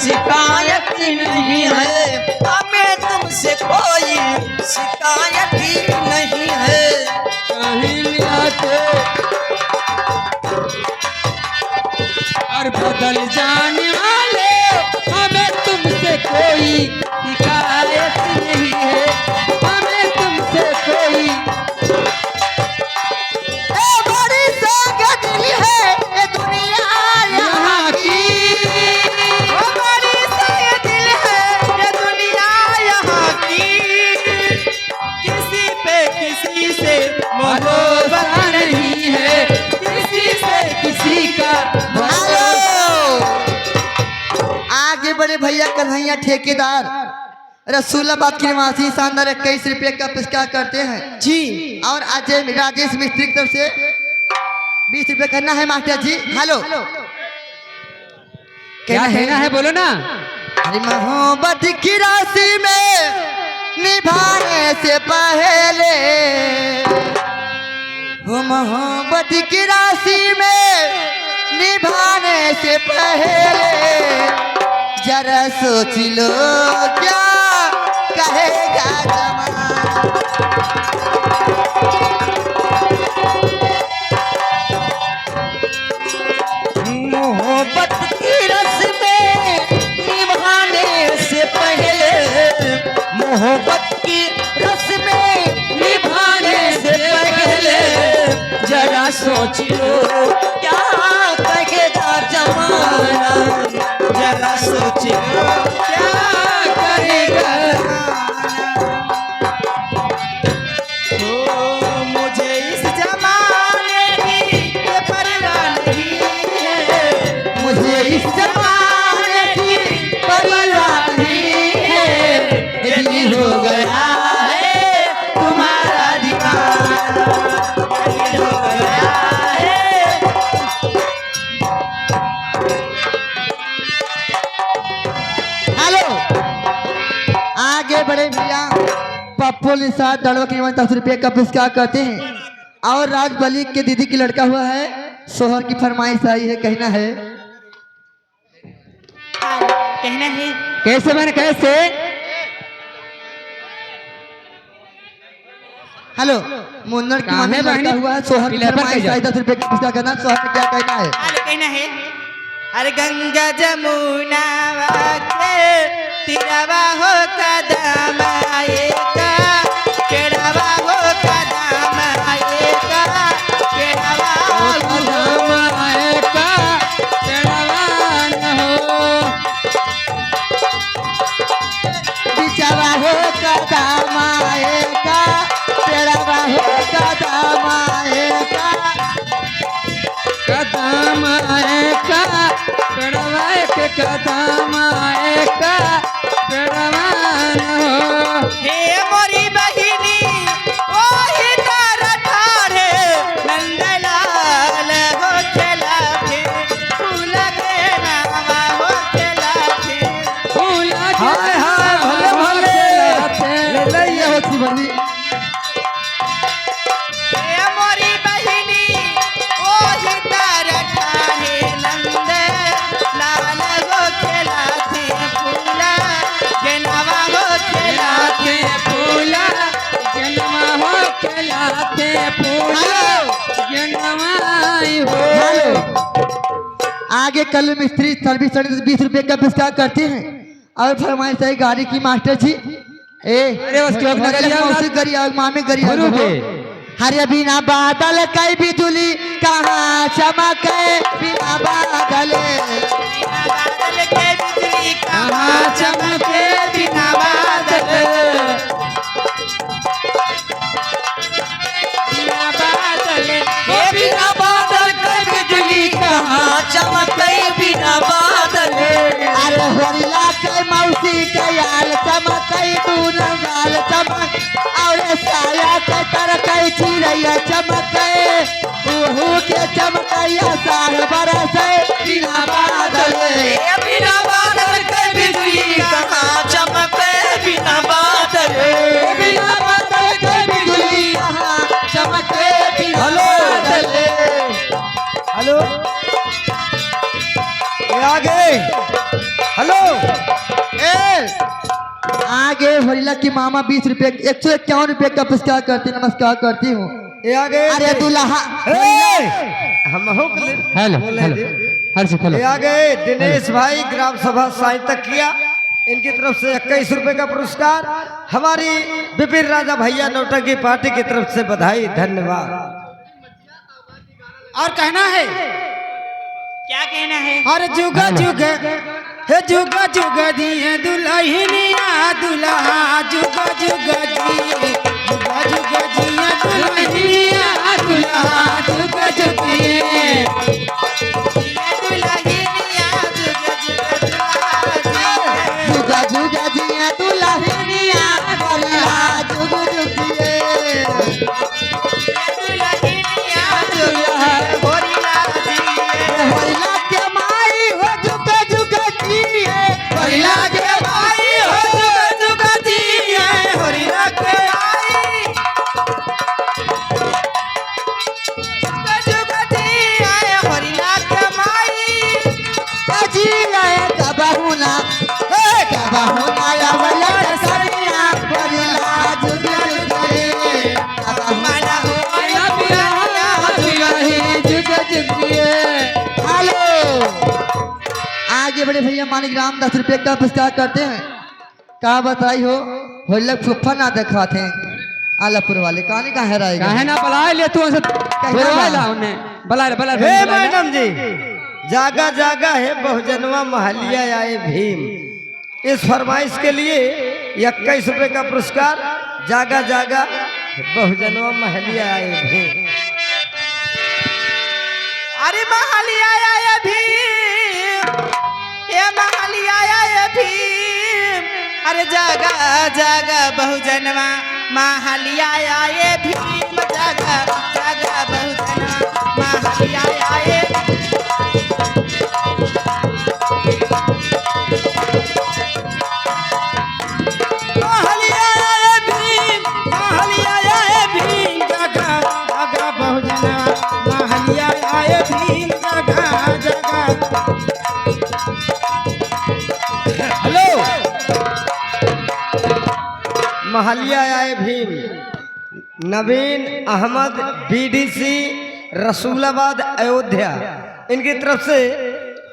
शिकायत नहीं है, हमें तुमसे कोई शिकायत ही नहीं है। कहीं लिया के और बदल जाने वाले, हमें तुमसे कोई शिकायत नहीं है, हमें तुमसे कोई। बड़ी संग दिल है ये दुनिया यहाँ की, बड़ी संग दिल है ये दुनिया यहाँ की। किसी पे किसी से भरोसा नहीं है, किसी से किसी का आगे बड़े भैया कन्हैया ठेकेदार रसूलाबाद की निवासी शानदार 21 रुपये का पुरस्कार करते हैं जी। और आज राजेश मिस्त्री की तरफ से 20 रुपये करना है मास्टर जी। हेलो क्या कहना है बोलो ना। अरे मोहब्बत की राशि में निभाने से पहले, वो मोहब्बत की राशि में निभाने से पहले जरा सोच लो क्या कहेगा जमाना। मोहब्बत की रस में निभाने से पहले, मोहब्बत की रस में निभाने से पहले जरा सोच लो क्या कहेगा जमाना। जरा सोच लो क्या करेगा जमाना। मुझे इस जमाने की ये परवाह नहीं है, मुझे इस जमाने की परवाह नहीं है। दिल हो गया है तुम्हारा दीवाना, दिल हो गया है। हेलो आगे बड़े भैया पप्पू निषाद दड़वा की 10 रुपये का पुरस्कार करते हैं और राज बली के दीदी की लड़का हुआ है सोहर की फरमाइश आई है। कहना है कैसे मैंने कैसे। हेलो मुन्नर की कहाँ मम्मी है लड़का बहनी? हुआ है सोहर की पिलर पर फरमाइश कैसे? आई 10 रुपये का पुरस्कार करना। सोहर का क्या कहना है? कहना है अरे गंगा जमुना के तिरवा हो कदम आएगा, केड़वा हो कदम आएगा, केड़वा हो कदम आएगा, तेड़वा न हो। बिचारा हो कदम आएगा, तेरा हो कदम आएगा। कदम आएगा, तेड़वा के कदम आएगा, तेड़वा न हो। हे मोरी बहिनी ओही तारा ठाड़े, नंदलाल हो खेला थे, फूल के नावा हो खेला थे। फूल के हाय हाय भले भले ले ले ये होती बनी। हे मोरी बहिनी ओही तारा ठाड़े, नंदलाल हो खेला थे, फूल के नावा हो खेला थे। फूला जनवा हो खिलाते फूला जनवाई हो। आगे कल मिस्त्री सर्विस 20 रुपये का पुरस्कार करते हैं और फरमाइश है गाड़ी की मास्टर जी। अरे उसकी वक्त लगा दिया मौसी करी और मामे करी गुरु पे। हरे बिना बादल कई बिजुली कहाँ चमके, बिना बादल बिना बादल के बिजली कहाँ कहाँ चमके बिना बादल, बिना बादल हे बिना बादल के बिजली कहाँ चमके, बिना बादल। अरे होरिला के मौसी के याल चमकई दून गाल चमक, और साया के तरकई चिड़ैया चमके, ओहू के चमकैया साल बरसे बिना बादल। हे बिना बादल के बिजली कहाँ चमके, बिना बादल। बिना बादल के बिजली कहाँ चमके, बिना बादल। हेलो ये आगे आगे होरिला की मामा 20 रुपए 151 रुपए का पुरस्कार करती नमस्कार करती हूँ। ये आगे अरे दूल्हा हम हो हेलो बोले हेलो जी। हर्ष हेलो ये आगे दिनेश भाई ग्राम सभा साई तक किया, इनकी तरफ से 21 रुपए का पुरस्कार। हमारी विपिन राजा भैया नौटंकी पार्टी की तरफ से बधाई धन्यवाद। और कहना है क्या कहना है? और जुगा जुग हे जुगा जुग दिए दुल्हनिया दुल्हा जुगा जुग दिए जुगा जुग दिए दुल्हनिया दुल्हा जुगा जुग दिए जुगा जुगा जिया दुल्हनिया दुल्हा जुग जुग जिए। होरिला के माई हो जुगा जुगा जिए। होरिला के माई हो जुगा जुगा जिए। होरिला के माई जुगा जुगा जिए। होरिला के माई जिए कबहुना कबहुना अवला सरिया होरिला जुगा जुगे कबहुना होया जुगा जुगे। हेलो आगे बड़े भैया मालिक राम 10 रुपए का पुरस्कार करते हैं। क्या बताई हो लोग फुफ्फा ना दिखाते हैं आलापुर वाले कहानी कहाँ रहेगा काहे ना बलाए ले तू से बुलवाला उन्हें बला बला हे मैडम जी, जागा जागा है बहुजनवा महलिया आए भीम, इस फरमाइश के लिए 21 रुपए का पुरस्कार। जागा जागा बहुजनवा महलिया आए भीम। अरे महलिया आया भीम, ये महलिया आया भीम। अरे जागा जागा बहुजनवा महलिया आए भीम। जागा जागा बहुजनवा महलिया आए। महलिया आए भीम महलिया आए भीम जगा जगा बहुजना महलिया आए भीम जगा जगा। हेलो महलिया आए भीम, नवीन अहमद बीडीसी रसूलाबाद अयोध्या, इनकी तरफ से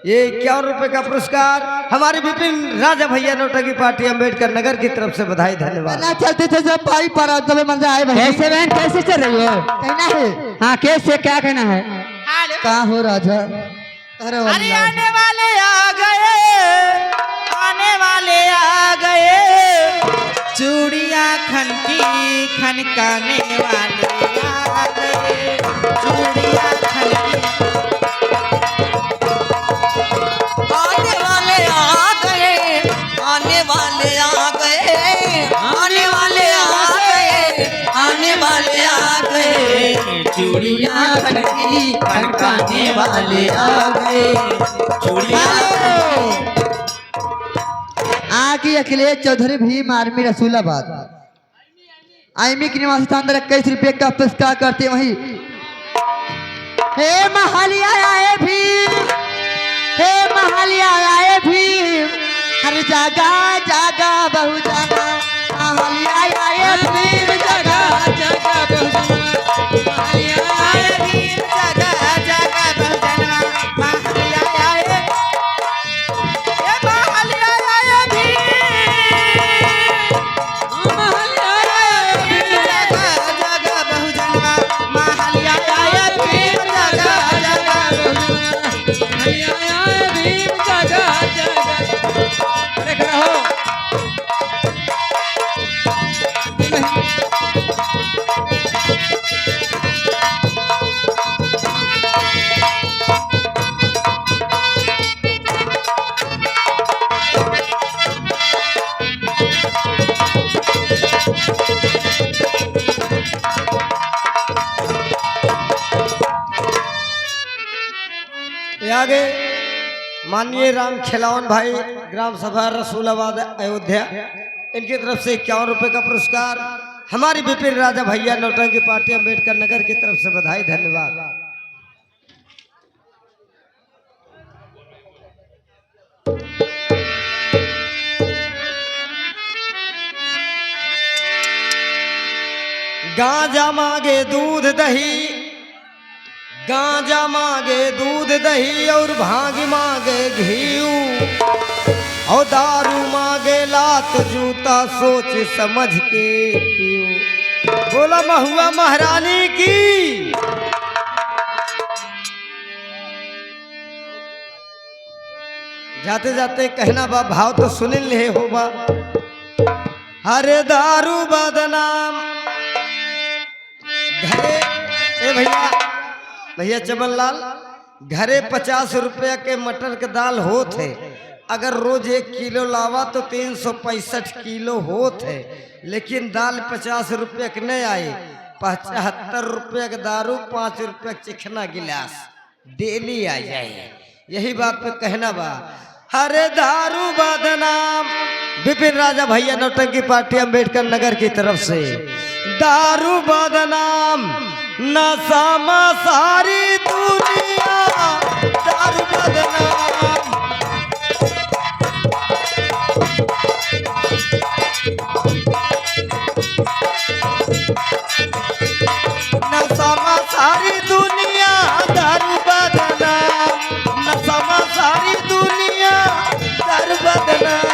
ये 51 रुपए का पुरस्कार। हमारे विपिन राजा भैया नौटंकी पार्टी अम्बेडकर नगर की तरफ से बधाई धन्यवाद। ना चलते थे जब भाई पर जब मजा आए भाई कैसे बहन कैसे चल रही हो? कहना है हाँ कैसे क्या कहना है? हेलो। कहाँ हो राजा अरे अरे वाला। आने वाले आ गए, आने वाले आ गए। चूड़ियाँ खनकी खनकाने वाले आ गए। चूड़ियाँ खनकी आने वाले आ गए, आने वाले आ गए, आने वाले आ गए, आने वाले आ गए। चूड़ियाँ खनकी खनकाने वाले आ गए। चूड़ियाँ आगे अखिलेश चौधरी भीम आर्मी रसूलाबाद आईमी के निवासी स्थान पर 21 रुपए का पुरस्कार करते वही। हे महलिया आए भीम, हे महलिया आए भीम। हर जागा जागा बहु जागा महलिया आए भीम जागा जागा बहु महलिया आए भीम। जागा जागा बहुजनवा महलिया आए। ये महलिया आए भीम। महलिया आए भीम जागा जागा बहुजनवा महलिया आए भीम। जागा जागा महलिया आए भीम जगा जगा। अरे खड़ा हो ये आगे माननीय राम खिलावन भाई ग्राम सभा रसूलाबाद अयोध्या, इनकी तरफ से 51 रुपए का पुरस्कार। हमारी विपिन राजा भैया नौटंकी पार्टी अम्बेडकर नगर की तरफ से बधाई धन्यवाद। गांजा मांगे दूध दही, गांजा मांगे दूध दही और भांग मांगे घी, और दारू मांगे लात जूता सोच समझ के पियो। बोला महुआ महारानी की। जाते जाते कहना बा, भाव तो सुन ले हो बा। हरे दारू बदनाम घरे, ए भैया भैया चमन लाल, घरे 50 रुपया के मटर के दाल होत है, अगर रोज 1 किलो लावा तो 365 किलो होत है, लेकिन दाल 50 रुपया के नहीं आए, 75 रुपया के दारू, 5 रुपया के चिकना गिलास डेली आ जाए। यही बात पे कहना बा, हरे दारू बदनाम। विपिन राजा भैया नौटंकी पार्टी अम्बेडकर नगर की तरफ से। दारू बदनाम नशा में सारी दुनिया, दारू बदनाम। नशा में सारी दुनिया, दारू बदनाम। नशा में सारी दुनिया, दारू बदनाम।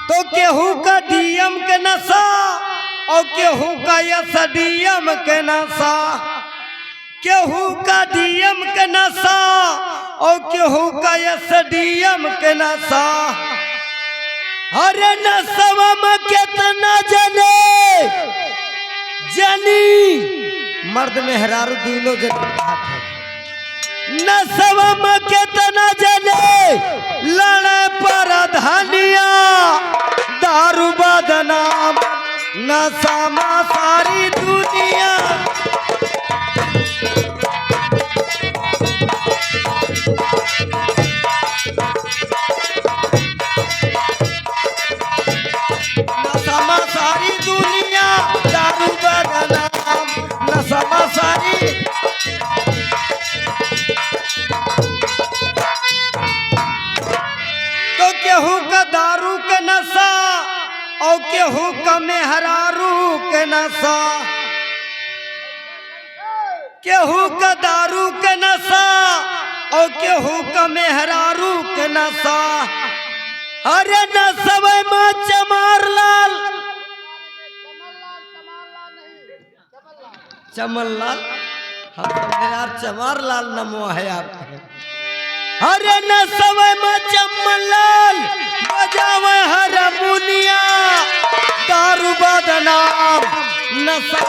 तो केहू का डीएम के नशा और केहू का एसडीएम के नशा, केहू का डीएम के नशा और केहू का एसडीएम के नशा। अरे नशवा में कितना जने जनी, मर्द में हरारू दोनों जने। नशवा में कितना जने लड़े पर धनिया, दारू बदनाम। नशा में सारी दुनिया, नशा में सारी दुनिया, दारू बदनाम। नशा में सारी, तो केहू का दारू के नशा और केहू का मेहरारू के नशा, केहू का दारू के नशा और केहू का मेहरारू के नशा। अरे नशवे में चमार लाल, चमन लाल, हाँ यार चमार लाल नमो है आपके। अरे नशवे में चमन लाल बजावे हारमोनिया, दारू बदनाम। नशा